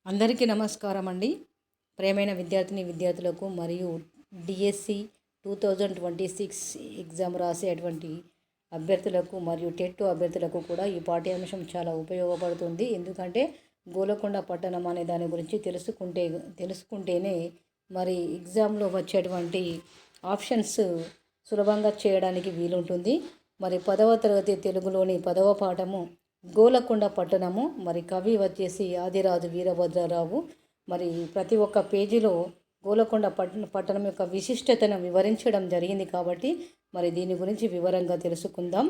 అందరికీ నమస్కారం అండి. ప్రియమైన విద్యార్థులకు మరియు డిఎస్సి 2026 ఎగ్జామ్ రాసేటువంటి అభ్యర్థులకు మరియు టెట్ అభ్యర్థులకు కూడా ఈ పాఠ్యాంశం చాలా ఉపయోగపడుతుంది. ఎందుకంటే గోలకొండ పట్టణం అనే దాని గురించి తెలుసుకుంటేనే మరి ఎగ్జామ్లో వచ్చేటువంటి ఆప్షన్స్ సులభంగా చేయడానికి వీలుంటుంది. మరి 10వ తరగతి తెలుగులోని 10వ పాఠము గోలకొండ పట్టణము. మరి కవి వచ్చేసి ఆదిరాజు వీరభద్రరావు. మరి ప్రతి ఒక్క పేజీలో గోలకొండ పట్టణం యొక్క విశిష్టతను వివరించడం జరిగింది కాబట్టి మరి దీని గురించి వివరంగా తెలుసుకుందాం.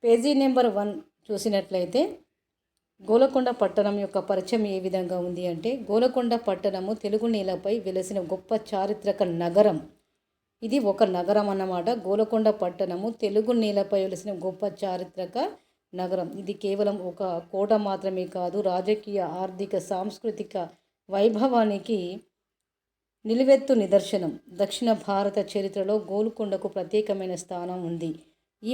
పేజీ నెంబర్ 1 చూసినట్లయితే గోలకొండ పట్టణం యొక్క పరిచయం ఏ విధంగా ఉంది అంటే, గోలకొండ పట్టణము తెలుగు నేలపై వెలసిన గొప్ప చారిత్రక నగరం. ఇది ఒక నగరం అన్నమాట. గోలకొండ పట్టణము తెలుగు నేలపై వెలసిన గొప్ప చారిత్రక నగరం. ఇది కేవలం ఒక కోట మాత్రమే కాదు, రాజకీయ, ఆర్థిక, సాంస్కృతిక వైభవానికి నిలువెత్తు నిదర్శనం. దక్షిణ భారత చరిత్రలో గోల్కొండకు ప్రత్యేకమైన స్థానం ఉంది. ఈ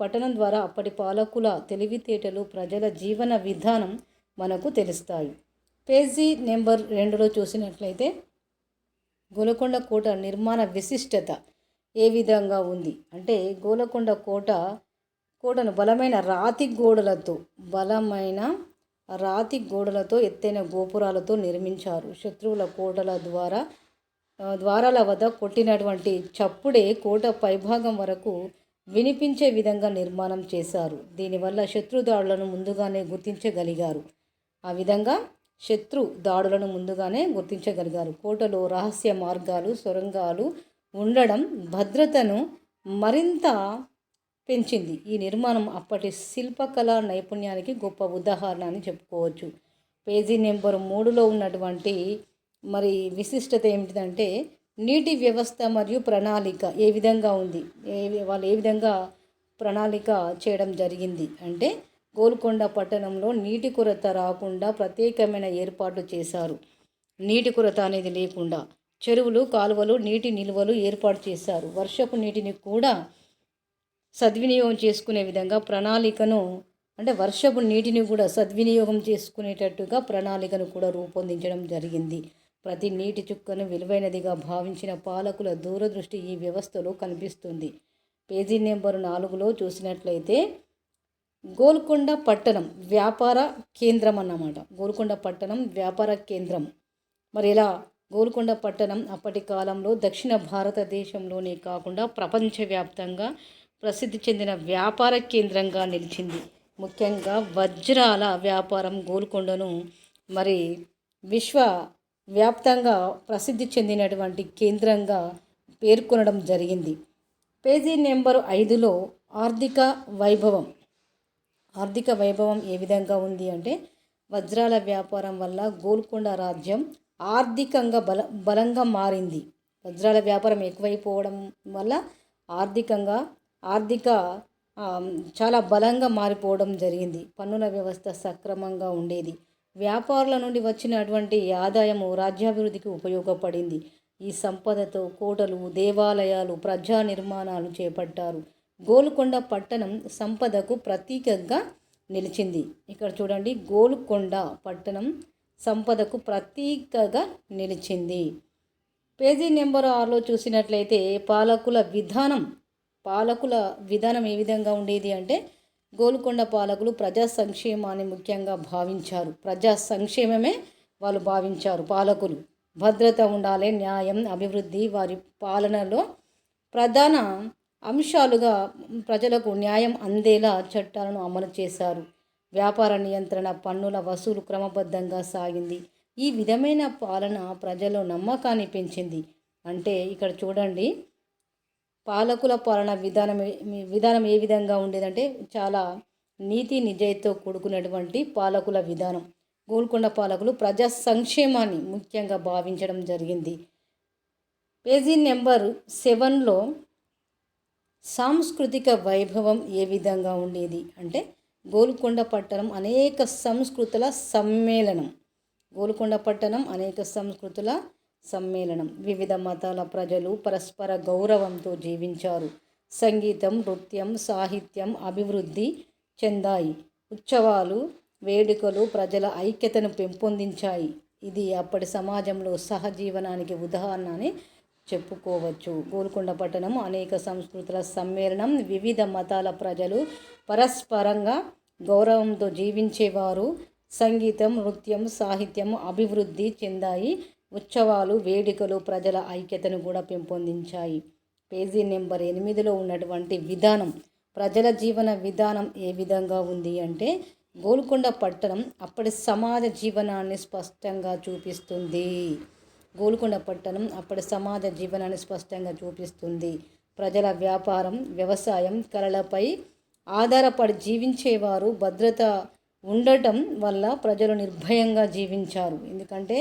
పట్టణం ద్వారా అప్పటి పాలకుల తెలివితేటలు, ప్రజల జీవన విధానం మనకు తెలుస్తాయి. పేజీ నెంబర్ 2లో చూసినట్లయితే గోలకొండ కోట నిర్మాణ విశిష్టత ఏ విధంగా ఉంది అంటే, గోలకొండ కోటను బలమైన రాతి గోడలతో ఎత్తైన గోపురాలతో నిర్మించారు. శత్రువుల కోటల ద్వారాల వద్ద కొట్టినటువంటి చప్పుడే కోట పైభాగం వరకు వినిపించే విధంగా నిర్మాణం చేశారు. దీనివల్ల శత్రు దాడులను ముందుగానే గుర్తించగలిగారు. కోటలో రహస్య మార్గాలు, సొరంగాలు ఉండడం భద్రతను మరింత పెంచింది. ఈ నిర్మాణం అప్పటి శిల్పకళా నైపుణ్యానికి గొప్ప ఉదాహరణ అని చెప్పుకోవచ్చు. పేజీ నెంబర్ 3లో ఉన్నటువంటి మరి విశిష్టత ఏమిటిదంటే, నీటి వ్యవస్థ మరియు ప్రణాళిక ఏ విధంగా ఉంది, వాళ్ళు ఏ విధంగా ప్రణాళిక చేయడం జరిగింది అంటే, గోల్కొండ పట్టణంలో నీటి కొరత రాకుండా ప్రత్యేకమైన ఏర్పాట్లు చేశారు. నీటి కొరత అనేది లేకుండా చెరువులు, కాలువలు, నీటి నిల్వలు ఏర్పాటు చేశారు. వర్షపు నీటిని కూడా సద్వినియోగం చేసుకునే విధంగా వర్షపు నీటిని కూడా సద్వినియోగం చేసుకునేటట్టుగా ప్రణాళికను కూడా రూపొందించడం జరిగింది. ప్రతి నీటి చుక్కను విలువైనదిగా భావించిన పాలకుల దూరదృష్టి ఈ వ్యవస్థలో కనిపిస్తుంది. పేజీ నెంబర్ 4లో చూసినట్లయితే గోల్కొండ పట్టణం వ్యాపార కేంద్రం అన్నమాట. గోల్కొండ పట్టణం వ్యాపార కేంద్రం. మరి ఇలా గోల్కొండ పట్టణం అప్పటి కాలంలో దక్షిణ భారతదేశంలోనే కాకుండా ప్రపంచవ్యాప్తంగా ప్రసిద్ధి చెందిన వ్యాపార కేంద్రంగా నిలిచింది. ముఖ్యంగా వజ్రాల వ్యాపారం గోల్కొండను మరి విశ్వవ్యాప్తంగా ప్రసిద్ధి చెందినటువంటి కేంద్రంగా పేర్కొనడం జరిగింది. పేజీ నెంబర్ 5లో ఆర్థిక వైభవం ఏ విధంగా ఉంది అంటే, వజ్రాల వ్యాపారం వల్ల గోల్కొండ రాజ్యం ఆర్థికంగా బలంగా మారింది. వజ్రాల వ్యాపారం ఎక్కువైపోవడం వల్ల ఆర్థిక చాలా బలంగా మారిపోవడం జరిగింది. పన్నుల వ్యవస్థ సక్రమంగా ఉండేది. వ్యాపారుల నుండి వచ్చినటువంటి ఆదాయము రాజ్యాభివృద్ధికి ఉపయోగపడింది. ఈ సంపదతో కోటలు, దేవాలయాలు, ప్రజా నిర్మాణాలు చేపట్టారు. గోల్కొండ పట్టణం సంపదకు ప్రతీకగా నిలిచింది. ఇక్కడ చూడండి, గోల్కొండ పట్టణం సంపదకు ప్రతీకగా నిలిచింది. పేజీ నెంబర్ 6లో చూసినట్లయితే పాలకుల విధానం ఏ విధంగా ఉండేది అంటే, గోల్కొండ పాలకులు ప్రజా సంక్షేమాన్ని ముఖ్యంగా భావించారు. ప్రజా సంక్షేమమే వాళ్ళు భావించారు పాలకులు. భద్రత ఉండాలి, న్యాయం, అభివృద్ధి వారి పాలనలో ప్రధాన అంశాలుగా ప్రజలకు న్యాయం అందేలా చట్టాలను అమలు చేశారు. వ్యాపార నియంత్రణ, పన్నుల వసూలు క్రమబద్ధంగా సాగింది. ఈ విధమైన పాలన ప్రజల్లో నమ్మకాన్ని పెంచింది. అంటే ఇక్కడ చూడండి, పాలకుల పాలన విధానం ఏ విధంగా ఉండేదంటే, చాలా నీతి నిజాయితీతో కూడుకున్నటువంటి పాలకుల విధానం. గోల్కొండ పాలకులు ప్రజా సంక్షేమాన్ని ముఖ్యంగా భావించడం జరిగింది. పేజీ నెంబర్ 7లో సాంస్కృతిక వైభవం ఏ విధంగా ఉండేది అంటే, గోల్కొండ పట్టణం అనేక సంస్కృతుల సమ్మేళనం. వివిధ మతాల ప్రజలు పరస్పర గౌరవంతో జీవించారు. సంగీతం, నృత్యం, సాహిత్యం అభివృద్ధి చెందాయి. ఉత్సవాలు వేడుకలు ప్రజల ఐక్యతను పెంపొందించాయి. ఇది అప్పటి సమాజంలో సహజీవనానికి ఉదాహరణ అని చెప్పుకోవచ్చు. గోల్కొండ పట్టణం అనేక సంస్కృతుల సమ్మేళనం. వివిధ మతాల ప్రజలు పరస్పరంగా గౌరవంతో జీవించేవారు. సంగీతం, నృత్యం, సాహిత్యం అభివృద్ధి చెందాయి. ఉత్సవాలు, వేడుకలు ప్రజల ఐక్యతను కూడా పెంపొందించాయి. పేజీ నెంబర్ 8లో ఉన్నటువంటి విధానం, ప్రజల జీవన విధానం ఏ విధంగా ఉంది అంటే, గోల్కొండ పట్టణం అప్పటి సమాజ జీవనాన్ని స్పష్టంగా చూపిస్తుంది. గోల్కొండ పట్టణం అప్పటి సమాజ జీవనాన్ని స్పష్టంగా చూపిస్తుంది. ప్రజల వ్యాపారం, వ్యవసాయం, కళలపై ఆధారపడి జీవించేవారు. భద్రత ఉండటం వల్ల ప్రజలు నిర్భయంగా జీవించారు. ఎందుకంటే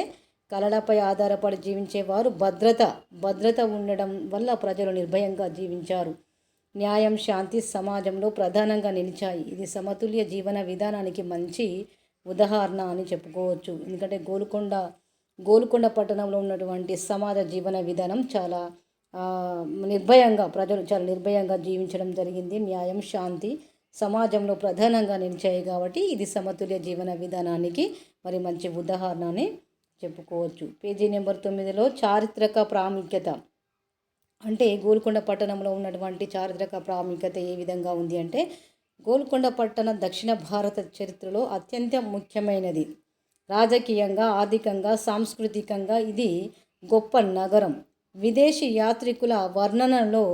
కళలపై ఆధారపడి జీవించేవారు. భద్రత ఉండడం వల్ల ప్రజలు నిర్భయంగా జీవించారు. న్యాయం, శాంతి సమాజంలో ప్రధానంగా నిలిచాయి. ఇది సమతుల్య జీవన విధానానికి మంచి ఉదాహరణ అని చెప్పుకోవచ్చు. ఎందుకంటే గోల్కొండ పట్టణంలో ఉన్నటువంటి సమాజ జీవన విధానం చాలా ప్రజలు చాలా నిర్భయంగా జీవించడం జరిగింది. న్యాయం, శాంతి సమాజంలో ప్రధానంగా నిలిచాయి కాబట్టి ఇది సమతుల్య జీవన విధానానికి మరి మంచి ఉదాహరణ అని చెప్పుకోవచ్చు. పేజీ నెంబర్ 9లో చారిత్రక ప్రాముఖ్యత అంటే గోల్కొండ పట్టణంలో ఉన్నటువంటి చారిత్రక ప్రాముఖ్యత ఏ విధంగా ఉంది అంటే, గోల్కొండ పట్టణం దక్షిణ భారత చరిత్రలో అత్యంత ముఖ్యమైనది. రాజకీయంగా, ఆర్థికంగా, సాంస్కృతికంగా ఇది గొప్ప నగరం. విదేశీ యాత్రికుల వర్ణనలో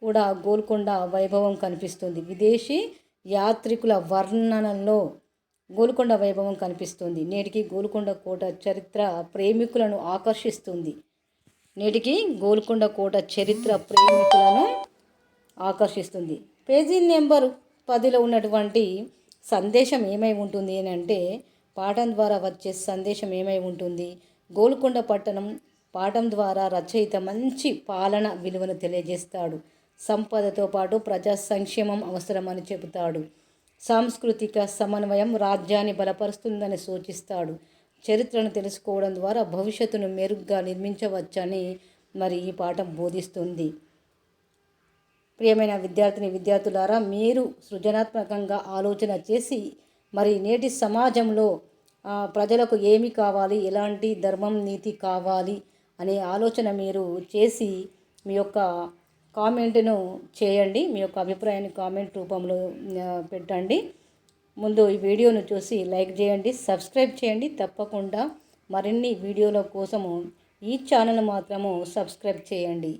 కూడా గోల్కొండ వైభవం కనిపిస్తుంది. విదేశీ యాత్రికుల వర్ణనలో గోల్కొండ వైభవం కనిపిస్తుంది. నేటికి గోల్కొండ కోట చరిత్ర ప్రేమికులను ఆకర్షిస్తుంది. పేజీ నెంబర్ 10లో ఉన్నటువంటి సందేశం ఏమై ఉంటుంది అని అంటే, పాఠం ద్వారా వచ్చే సందేశం ఏమై ఉంటుంది? గోల్కొండ పట్టణం పాఠం ద్వారా రచయిత మంచి పాలన విలువను తెలియజేస్తాడు. సంపదతో పాటు ప్రజా సంక్షేమం అవసరమని చెబుతాడు. సాంస్కృతిక సమన్వయం రాజ్యాన్ని బలపరుస్తుందని సూచిస్తాడు. చరిత్రను తెలుసుకోవడం ద్వారా భవిష్యత్తును మెరుగ్గా నిర్మించవచ్చని మరి ఈ పాఠం బోధిస్తుంది. ప్రియమైన విద్యార్థులారా, మీరు సృజనాత్మకంగా ఆలోచన చేసి మరి నేటి సమాజంలో ప్రజలకు ఏమి కావాలి, ఎలాంటి ధర్మం, నీతి కావాలి అనే ఆలోచన మీరు చేసి మీ యొక్క కామెంట్ను చేయండి. మీ యొక్క అభిప్రాయాన్ని కామెంట్ రూపంలో పెట్టండి. ముందు ఈ వీడియోను చూసి లైక్ చేయండి, సబ్స్క్రైబ్ చేయండి. తప్పకుండా మరిన్ని వీడియోల కోసము ఈ ఛానల్ మాత్రము సబ్స్క్రైబ్ చేయండి.